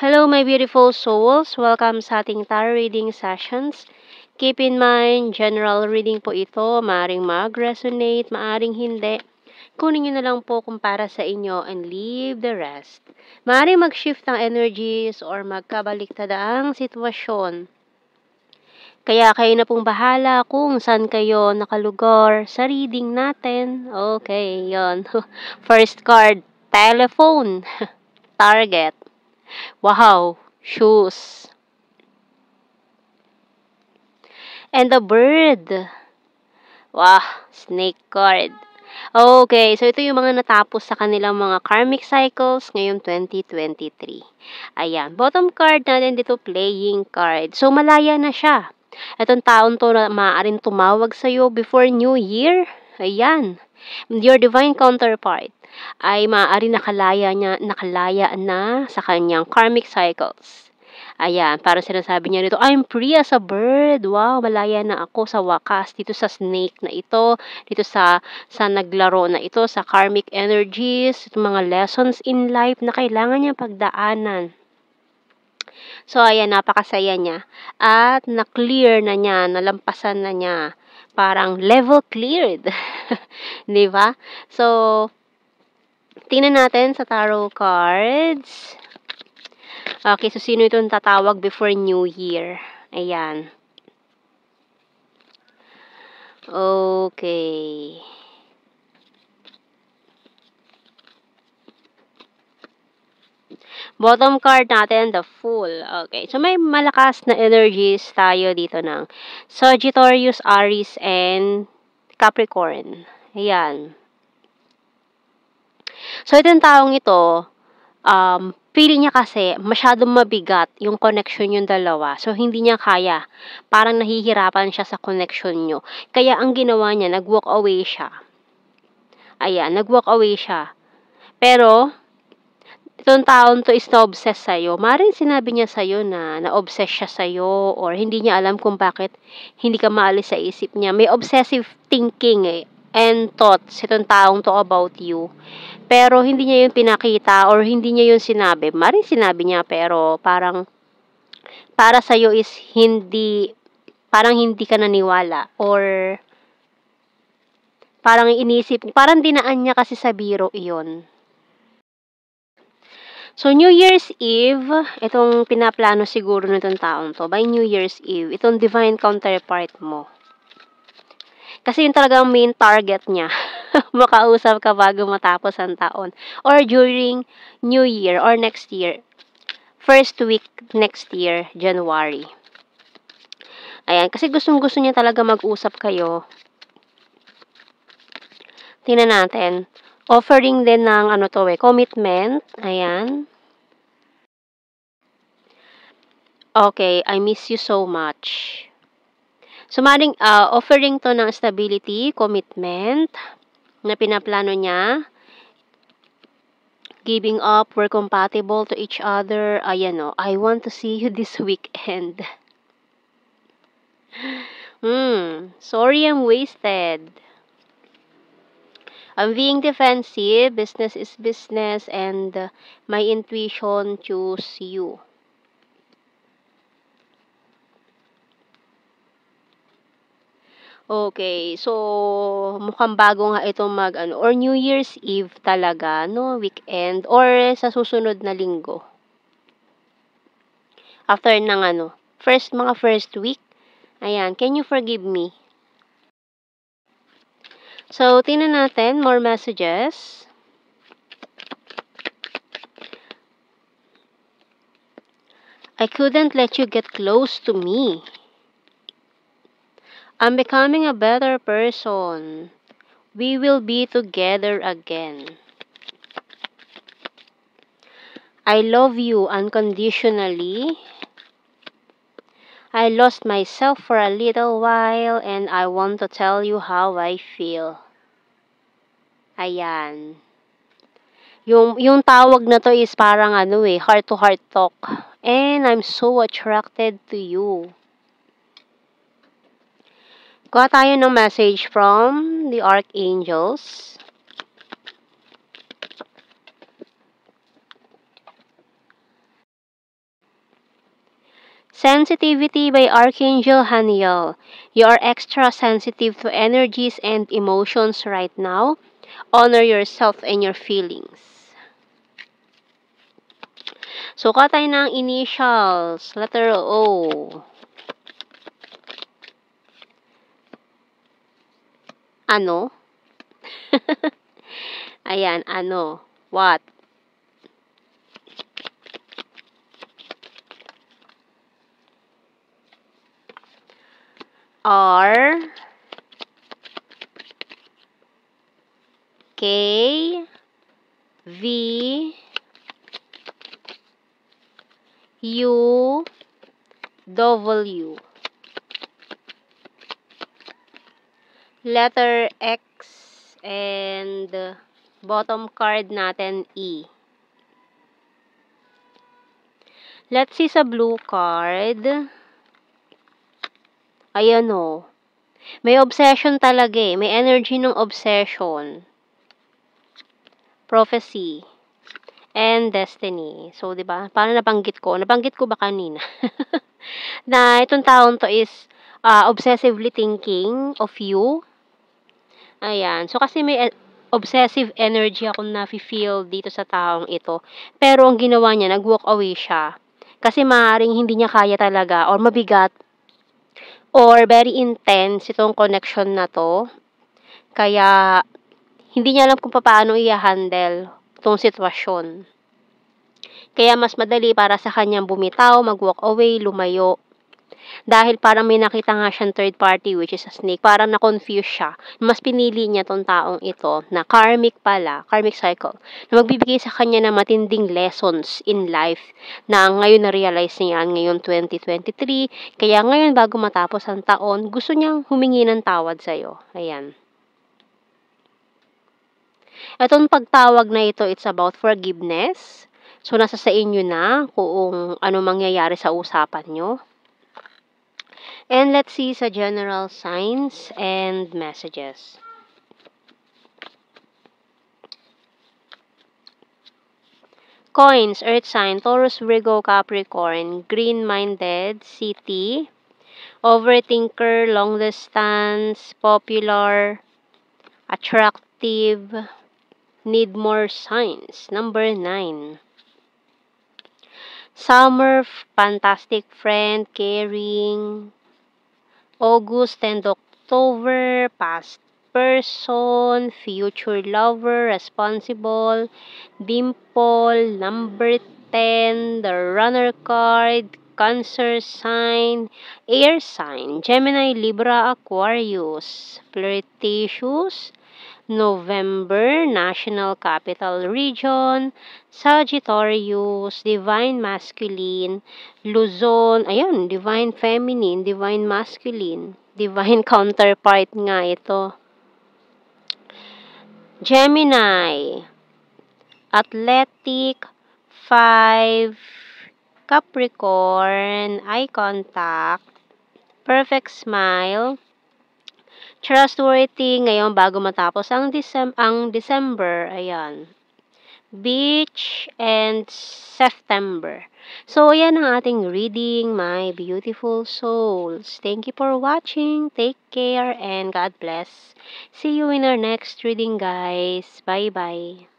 Hello, my beautiful souls. Welcome sa ating tarot reading sessions. Keep in mind, general reading po ito. Maaring mag-resonate, maaring hindi. Kunin nyo na lang po kung para sa inyo and leave the rest. Maaring mag-shift ang energies or magkabaliktad ang sitwasyon. Kaya kayo na pong bahala kung saan kayo nakalugar sa reading natin. Okay, yon. First card, telephone. Target. Wow, shoes. And the bird. Wow, snake card. Okay, so ito yung mga natapos sa kanilang mga karmic cycles ngayong 2023. Ayan, bottom card natin dito, playing card. So, malaya na siya. Itong taon to na maaaring tumawag sa'yo before New Year. Ayan, your divine counterpart ay maaari nakalaya na sa kanyang karmic cycles. Ayan, parang sinasabi niya dito, I'm free as a bird. Wow, malaya na ako sa wakas dito sa snake na ito, dito sa naglaro na ito, sa karmic energies, mga lessons in life na kailangan niya pagdaanan. So, ayan, napakasaya niya. At na-clear na niya, nalampasan na niya. Parang level cleared. Di ba? So, tingnan natin sa tarot cards. Okay, so sino itong tatawag before New Year? Ayan. Okay. Bottom card natin, the Fool. Okay, so may malakas na energies tayo dito ng Sagittarius, Aries, and Capricorn. Ayan. So, itong taong ito, feeling niya kasi masyadong mabigat yung connection yung dalawa. So, hindi niya kaya. Parang nahihirapan siya sa connection nyo. Kaya, ang ginawa niya, nag-walk away siya. Ayan, nag-walk away siya. Pero, itong taon to is na-obsess sa'yo. Maaaring sinabi niya sa'yo na na-obsess siya sa'yo or hindi niya alam kung bakit hindi ka maalis sa isip niya. May obsessive thinking and thoughts itong taong to about you. Pero hindi niya yun pinakita or hindi niya yun sinabi. Maaaring sinabi niya pero parang para sa'yo is parang hindi ka naniwala or parang inisip, parang dinaan niya kasi sa biro iyon. So, New Year's Eve, itong pinaplano siguro nitong taong to, by New Year's Eve, itong divine counterpart mo. Kasi yun talagang main target niya. Makausap ka bago matapos ang taon. Or during New Year or next year. First week next year, January. Ayan, kasi gustong-gusto niya talaga mag-usap kayo. Tingnan natin. Offering din ng commitment. Ayan. Okay, I miss you so much. So, maring offering to ng stability, commitment, na pinaplano niya. Giving up, we're compatible to each other. Ayan o, I want to see you this weekend. Sorry I'm wasted. I'm being defensive, business is business, and my intuition choose you. Okay, so mukhang bago nga itong or New Year's Eve talaga, no, weekend, or sa susunod na linggo. After ng mga first week. Ayan, can you forgive me? So, tingnan natin, more messages. I couldn't let you get close to me. I'm becoming a better person. We will be together again. I love you unconditionally. I lost myself for a little while and I want to tell you how I feel. Ayan. Yung tawag na to is parang heart-to-heart talk. And I'm so attracted to you. Kuha tayo ng message from the archangels. Sensitivity by Archangel Haniel. You are extra sensitive to energies and emotions right now. Honor yourself and your feelings. Suka tayo ng initials. Letter O. Ano? Ayan, ano? What? R K V U W. Letter X and bottom card natin E. Let's see sa blue card. Ayan o. May obsession talaga eh. May energy ng obsession. Prophecy. And destiny. So, di ba? Paano nabanggit ko? Nabanggit ko ba kanina? Na itong taong to is obsessively thinking of you. Ayan. So, kasi may obsessive energy akong nafe-feel dito sa taong ito. Pero ang ginawa niya, nag-walk away siya. Kasi maaaring hindi niya kaya talaga or mabigat or very intense itong connection na to. Kaya, hindi niya alam kung paano i-handle itong sitwasyon. Kaya mas madali para sa kanyang bumitaw, mag-walk away, lumayo. Dahil parang may nakita nga siyang third party, which is a snake. Parang na-confuse siya. Mas pinili niya tong taong ito na karmic pala, karmic cycle, na magbibigay sa kanya ng matinding lessons in life na ngayon na-realize niya ngayon 2023. Kaya ngayon bago matapos ang taon, gusto niyang humingi ng tawad sa'yo. Ayan. Itong pagtawag na ito, it's about forgiveness. So, nasa sa inyo na kung ano mangyayari sa usapan nyo. And let's see sa general signs and messages. Coins, Earth sign, Taurus, Virgo, Capricorn, green-minded, city, overthinker, long distance, popular, attractive, need more signs. Number 9. Summer, fantastic friend, caring. August and October, past person, future lover, responsible. Dimple, number 10, the runner card, Cancer sign, air sign, Gemini, Libra, Aquarius, flirtatious, November, National Capital Region, Sagittarius, Divine Masculine, Luzon, ayan, Divine Feminine, Divine Masculine, Divine Counterpart nga ito. Gemini, Athletic, 5, Capricorn, eye contact, perfect smile, trustworthy ngayon bago matapos ang December, ayan. Beach and September. So, ayan ang ating reading, my beautiful souls. Thank you for watching. Take care and God bless. See you in our next reading, guys. Bye-bye.